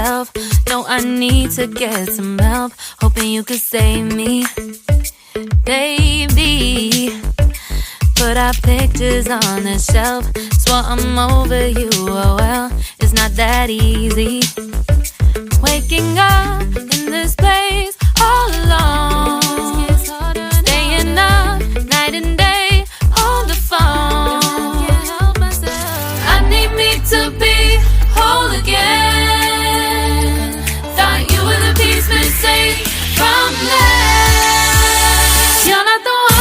myself. No, I need to get some help. Hoping you could save me, baby. Put our pictures on the shelf. Swore I'm over you, oh well, it's not that easy. Waking up in this place all alone, staying up night and day on the phone. I need me to be whole again. Thought you were the piece missing from that. You're not the one.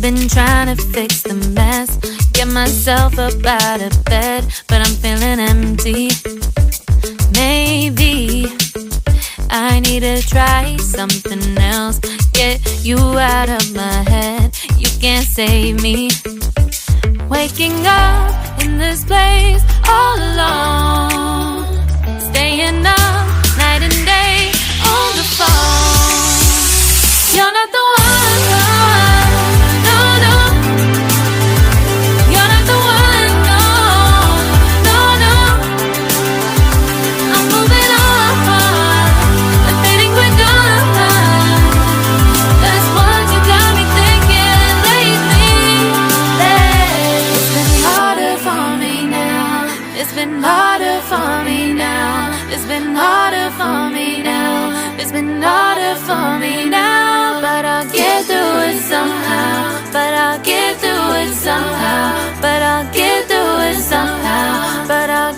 Been trying to fix the mess, get myself up out of bed, but I'm feeling empty. Maybe I need to try something else. Get you out of my head, you can't save me. Waking up in this place all alone, staying up night and day on the phone. You're not the one. It's been harder for me now. It's been harder for me now. It's been harder for me now. But I'll get through it somehow. But I'll get through it somehow. But I'll get through it somehow. But I'll